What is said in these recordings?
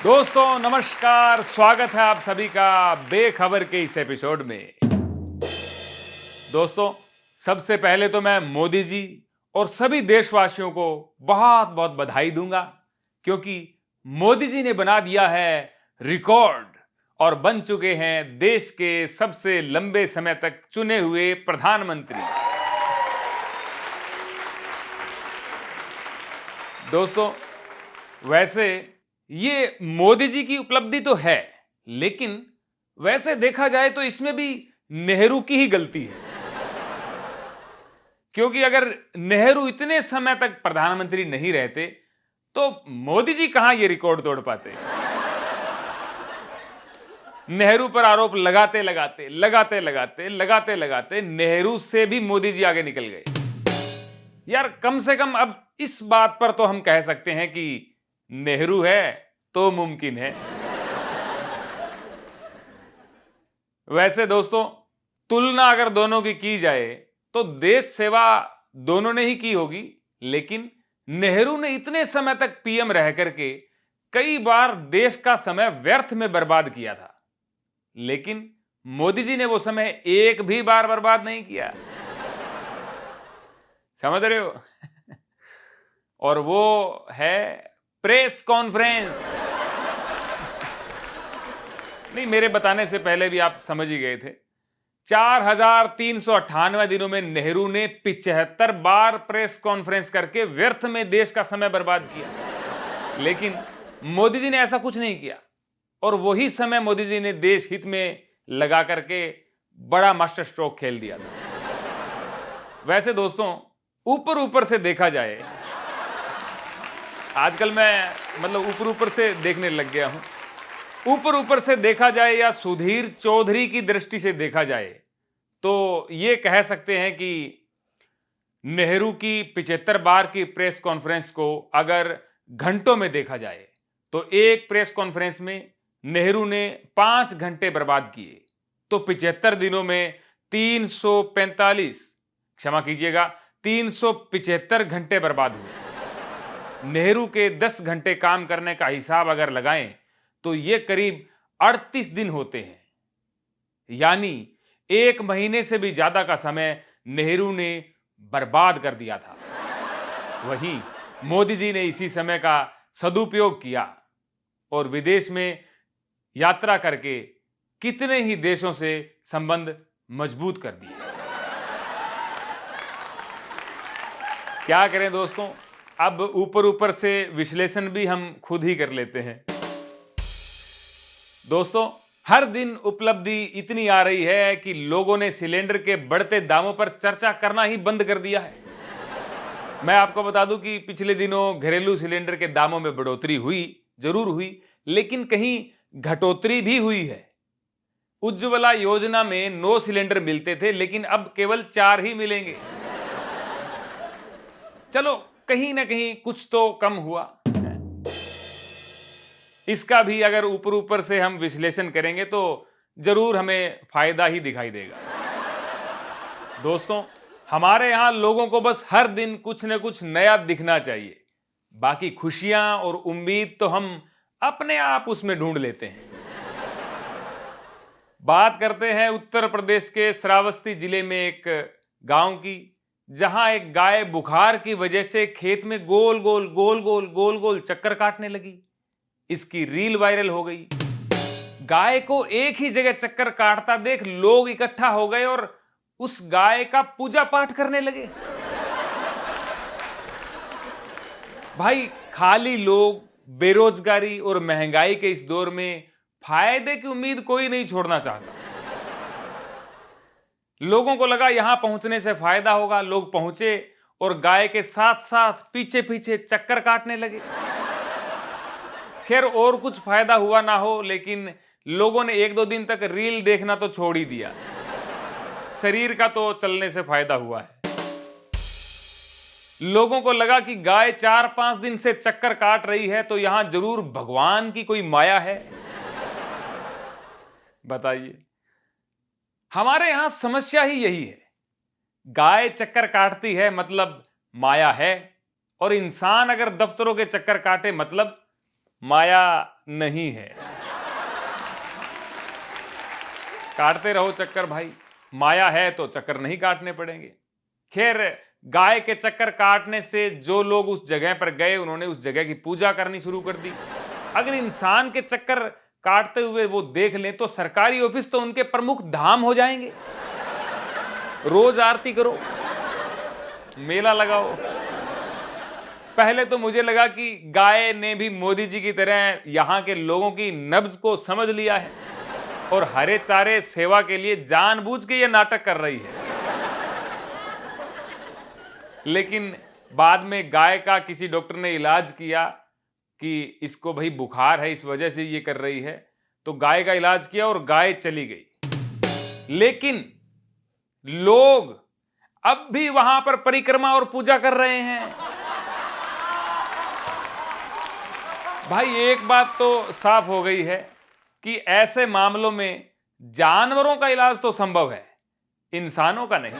दोस्तों नमस्कार, स्वागत है आप सभी का बेखबर के इस एपिसोड में। दोस्तों, सबसे पहले तो मैं मोदी जी और सभी देशवासियों को बहुत बहुत बधाई दूंगा, क्योंकि मोदी जी ने बना दिया है रिकॉर्ड और बन चुके हैं देश के सबसे लंबे समय तक चुने हुए प्रधानमंत्री। दोस्तों, वैसे ये मोदी जी की उपलब्धि तो है, लेकिन वैसे देखा जाए तो इसमें भी नेहरू की ही गलती है, क्योंकि अगर नेहरू इतने समय तक प्रधानमंत्री नहीं रहते तो मोदी जी कहां ये रिकॉर्ड तोड़ पाते। नेहरू पर आरोप लगाते लगाते लगाते लगाते लगाते लगाते नेहरू से भी मोदी जी आगे निकल गए। यार, कम से कम अब इस बात पर तो हम कह सकते हैं कि नेहरू है तो मुमकिन है। वैसे दोस्तों, तुलना अगर दोनों की जाए तो देश सेवा दोनों ने ही की होगी, लेकिन नेहरू ने इतने समय तक पीएम रह करके कई बार देश का समय व्यर्थ में बर्बाद किया था, लेकिन मोदी जी ने वो समय एक भी बार बर्बाद नहीं किया। समझ रहे हो? और वो है प्रेस कॉन्फ्रेंस। नहीं, मेरे बताने से पहले भी आप समझ ही गए थे। 4,398 दिनों में नेहरू ने 75 बार प्रेस कॉन्फ्रेंस करके व्यर्थ में देश का समय बर्बाद किया, लेकिन मोदी जी ने ऐसा कुछ नहीं किया और वही समय मोदी जी ने देश हित में लगा करके बड़ा मास्टर स्ट्रोक खेल दिया था। वैसे दोस्तों, ऊपर ऊपर से देखा जाए, आजकल मैं ऊपर ऊपर से देखने लग गया हूं। ऊपर ऊपर से देखा जाए या सुधीर चौधरी की दृष्टि से देखा जाए तो ये कह सकते हैं कि नेहरू की 75 बार की प्रेस कॉन्फ्रेंस को अगर घंटों में देखा जाए तो एक प्रेस कॉन्फ्रेंस में नेहरू ने 5 घंटे बर्बाद किए, तो 75 दिनों में 345, क्षमा कीजिएगा, 375 घंटे बर्बाद हुए। नेहरू के 10 घंटे काम करने का हिसाब अगर लगाएं तो ये करीब 38 दिन होते हैं, यानी एक महीने से भी ज्यादा का समय नेहरू ने बर्बाद कर दिया था। वहीं मोदी जी ने इसी समय का सदुपयोग किया और विदेश में यात्रा करके कितने ही देशों से संबंध मजबूत कर दिए। क्या करें दोस्तों, अब ऊपर ऊपर से विश्लेषण भी हम खुद ही कर लेते हैं। दोस्तों, हर दिन उपलब्धि इतनी आ रही है कि लोगों ने सिलेंडर के बढ़ते दामों पर चर्चा करना ही बंद कर दिया है। मैं आपको बता दूं कि पिछले दिनों घरेलू सिलेंडर के दामों में बढ़ोतरी हुई, जरूर हुई, लेकिन कहीं घटोतरी भी हुई है। उज्ज्वला योजना में 9 सिलेंडर मिलते थे, लेकिन अब केवल 4 ही मिलेंगे। चलो, कहीं ना कहीं कुछ तो कम हुआ। इसका भी अगर ऊपर ऊपर से हम विश्लेषण करेंगे तो जरूर हमें फायदा ही दिखाई देगा। दोस्तों, हमारे यहां लोगों को बस हर दिन कुछ न कुछ नया दिखना चाहिए, बाकी खुशियां और उम्मीद तो हम अपने आप उसमें ढूंढ लेते हैं। बात करते हैं उत्तर प्रदेश के श्रावस्ती जिले में एक गांव की, जहां एक गाय बुखार की वजह से खेत में गोल गोल गोल गोल गोल गोल चक्कर काटने लगी। इसकी रील वायरल हो गई। गाय को एक ही जगह चक्कर काटता देख लोग इकट्ठा हो गए और उस गाय का पूजा पाठ करने लगे। भाई, खाली लोग, बेरोजगारी और महंगाई के इस दौर में फायदे की उम्मीद कोई नहीं छोड़ना चाहता। लोगों को लगा यहां पहुंचने से फायदा होगा, लोग पहुंचे और गाय के साथ साथ पीछे पीछे चक्कर काटने लगे। खैर, और कुछ फायदा हुआ ना हो, लेकिन लोगों ने 1-2 दिन तक रील देखना तो छोड़ ही दिया। शरीर का तो चलने से फायदा हुआ है। लोगों को लगा कि गाय 4-5 दिन से चक्कर काट रही है तो यहां जरूर भगवान की कोई माया है। बताइए, हमारे यहां समस्या ही यही है। गाय चक्कर काटती है मतलब माया है, और इंसान अगर दफ्तरों के चक्कर काटे मतलब माया नहीं है। काटते रहो चक्कर भाई, माया है तो चक्कर नहीं काटने पड़ेंगे। खैर, गाय के चक्कर काटने से जो लोग उस जगह पर गए उन्होंने उस जगह की पूजा करनी शुरू कर दी। अगर इंसान के चक्कर काटते हुए वो देख लें तो सरकारी ऑफिस तो उनके प्रमुख धाम हो जाएंगे। रोज आरती करो, मेला लगाओ। पहले तो मुझे लगा कि गाय ने भी मोदी जी की तरह यहां के लोगों की नब्ज को समझ लिया है और हरे चारे सेवा के लिए जानबूझ के ये नाटक कर रही है। लेकिन बाद में गाय का किसी डॉक्टर ने इलाज किया कि इसको भाई बुखार है, इस वजह से ये कर रही है, तो गाय का इलाज किया और गाय चली गई। लेकिन लोग अब भी वहां पर परिक्रमा और पूजा कर रहे हैं। भाई एक बात तो साफ हो गई है कि ऐसे मामलों में जानवरों का इलाज तो संभव है, इंसानों का नहीं।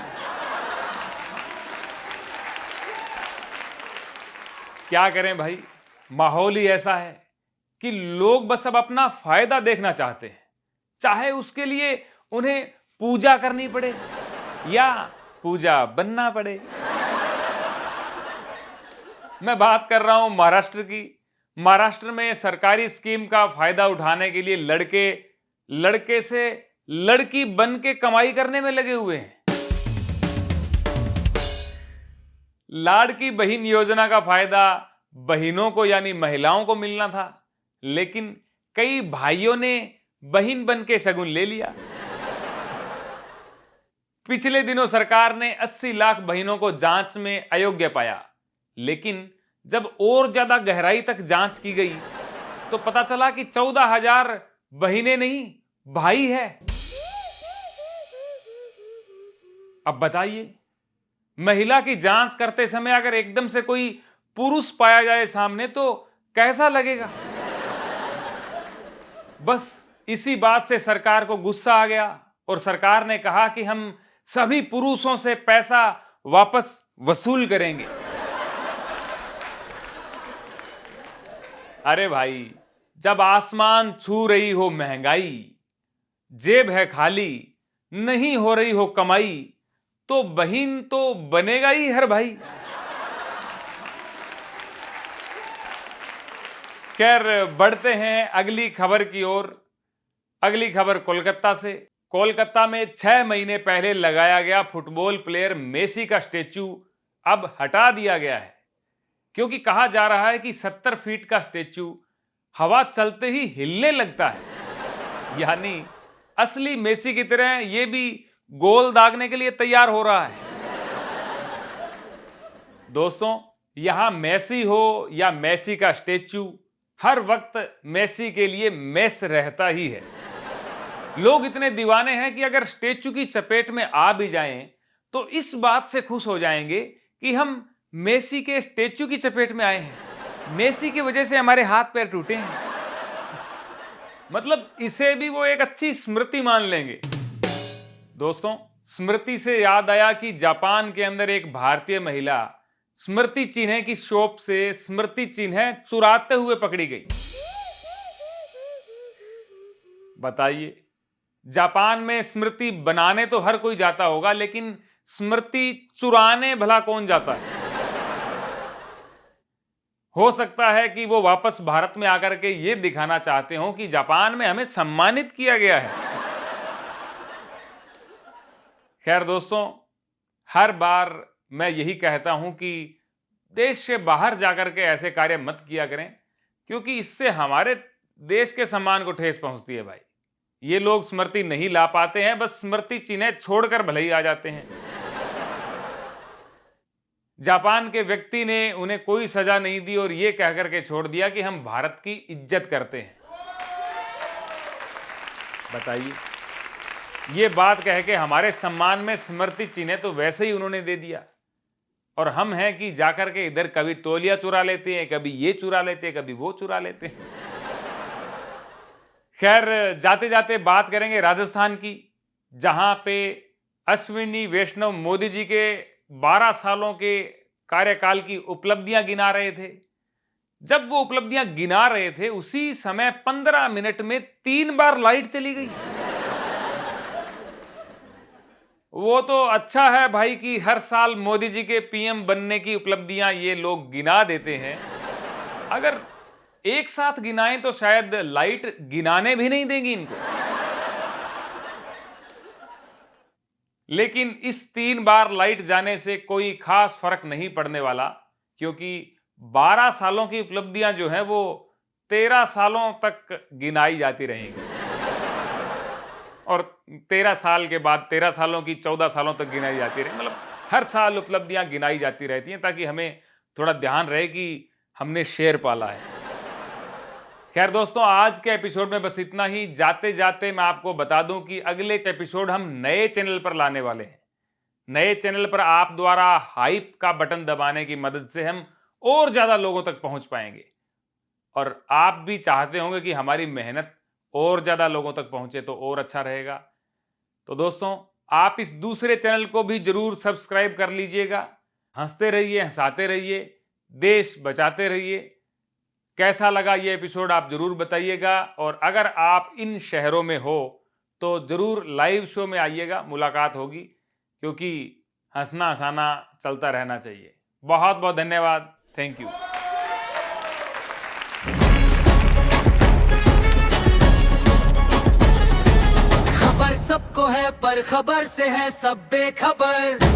क्या करें भाई, माहौल ही ऐसा है कि लोग बस अब अपना फायदा देखना चाहते हैं, चाहे उसके लिए उन्हें पूजा करनी पड़े या पूजा बनना पड़े। मैं बात कर रहा हूं महाराष्ट्र की। महाराष्ट्र में सरकारी स्कीम का फायदा उठाने के लिए लड़के लड़के से लड़की बन के कमाई करने में लगे हुए हैं। लाड़की बहन योजना का फायदा बहनों को यानी महिलाओं को मिलना था, लेकिन कई भाइयों ने बहन बन के शगुन ले लिया। पिछले दिनों सरकार ने 80 लाख बहनों को जांच में अयोग्य पाया, लेकिन जब और ज्यादा गहराई तक जांच की गई तो पता चला कि 14,000 बहनें नहीं भाई है। अब बताइए, महिला की जांच करते समय अगर एकदम से कोई पुरुष पाया जाए सामने तो कैसा लगेगा। बस इसी बात से सरकार को गुस्सा आ गया और सरकार ने कहा कि हम सभी पुरुषों से पैसा वापस वसूल करेंगे। अरे भाई, जब आसमान छू रही हो महंगाई, जेब है खाली, नहीं हो रही हो कमाई, तो बहिन तो बनेगा ही हर भाई। खैर, बढ़ते हैं अगली खबर की ओर। अगली खबर कोलकाता से। कोलकाता में 6 महीने पहले लगाया गया फुटबॉल प्लेयर मेसी का स्टेच्यू अब हटा दिया गया है, क्योंकि कहा जा रहा है कि 70 फीट का स्टेच्यू हवा चलते ही हिलने लगता है। यानी असली मेसी की तरह यह भी गोल दागने के लिए तैयार हो रहा है। दोस्तों, यहां मेसी हो या मेसी का स्टेच्यू, हर वक्त मेसी के लिए मेस रहता ही है। लोग इतने दीवाने हैं कि अगर स्टेच्यू की चपेट में आ भी जाएं तो इस बात से खुश हो जाएंगे कि हम मेसी के स्टेच्यू की चपेट में आए हैं, मेसी की वजह से हमारे हाथ पैर टूटे हैं। मतलब इसे भी वो एक अच्छी स्मृति मान लेंगे। दोस्तों, स्मृति से याद आया कि जापान के अंदर एक भारतीय महिला स्मृति चिन्ह की शॉप से स्मृति चिन्ह चुराते हुए पकड़ी गई। बताइए, जापान में स्मृति बनाने तो हर कोई जाता होगा, लेकिन स्मृति चुराने भला कौन जाता है। हो सकता है कि वो वापस भारत में आकर के ये दिखाना चाहते हो कि जापान में हमें सम्मानित किया गया है। खैर दोस्तों, हर बार मैं यही कहता हूं कि देश से बाहर जाकर के ऐसे कार्य मत किया करें, क्योंकि इससे हमारे देश के सम्मान को ठेस पहुंचती है। भाई, ये लोग स्मृति नहीं ला पाते हैं, बस स्मृति चिन्ह छोड़कर भले ही आ जाते हैं। जापान के व्यक्ति ने उन्हें कोई सजा नहीं दी और यह कहकर के छोड़ दिया कि हम भारत की इज्जत करते हैं। बताइए, ये बात कह के हमारे सम्मान में स्मृति चिन्ह तो वैसे ही उन्होंने दे दिया, और हम हैं कि जाकर के इधर कभी तौलिया चुरा लेते हैं, कभी ये चुरा लेते हैं, कभी वो चुरा लेते हैं। खैर, जाते जाते बात करेंगे राजस्थान की, जहां पे अश्विनी वैष्णव मोदी जी के 12 सालों के कार्यकाल की उपलब्धियां गिना रहे थे। जब वो उपलब्धियां गिना रहे थे उसी समय 15 मिनट में 3 बार लाइट चली गई। वो तो अच्छा है भाई कि हर साल मोदी जी के पीएम बनने की उपलब्धियां ये लोग गिना देते हैं। अगर एक साथ गिनाएं तो शायद लाइट गिनाने भी नहीं देंगी इनको। लेकिन इस 3 बार लाइट जाने से कोई खास फर्क नहीं पड़ने वाला, क्योंकि 12 सालों की उपलब्धियां जो हैं वो 13 सालों तक गिनाई जाती रहेंगी और 13 साल के बाद 13 सालों की 14 सालों तक गिनाई जाती रहेंगी। मतलब हर साल उपलब्धियां गिनाई जाती रहती हैं ताकि हमें थोड़ा ध्यान रहे कि हमने शेर पाला है। खैर दोस्तों, आज के एपिसोड में बस इतना ही। जाते जाते मैं आपको बता दूं कि अगले एपिसोड हम नए चैनल पर लाने वाले हैं। नए चैनल पर आप द्वारा हाइप का बटन दबाने की मदद से हम और ज्यादा लोगों तक पहुंच पाएंगे और आप भी चाहते होंगे कि हमारी मेहनत और ज्यादा लोगों तक पहुंचे तो और अच्छा रहेगा। तो दोस्तों, आप इस दूसरे चैनल को भी जरूर सब्सक्राइब कर लीजिएगा। हंसते रहिए, हंसाते रहिए, देश बचाते रहिए। कैसा लगा ये एपिसोड आप जरूर बताइएगा और अगर आप इन शहरों में हो तो जरूर लाइव शो में आइएगा, मुलाकात होगी, क्योंकि हंसना हंसाना चलता रहना चाहिए। बहुत बहुत धन्यवाद। Thank you. खबर सबको है पर खबर से है सब बेखबर।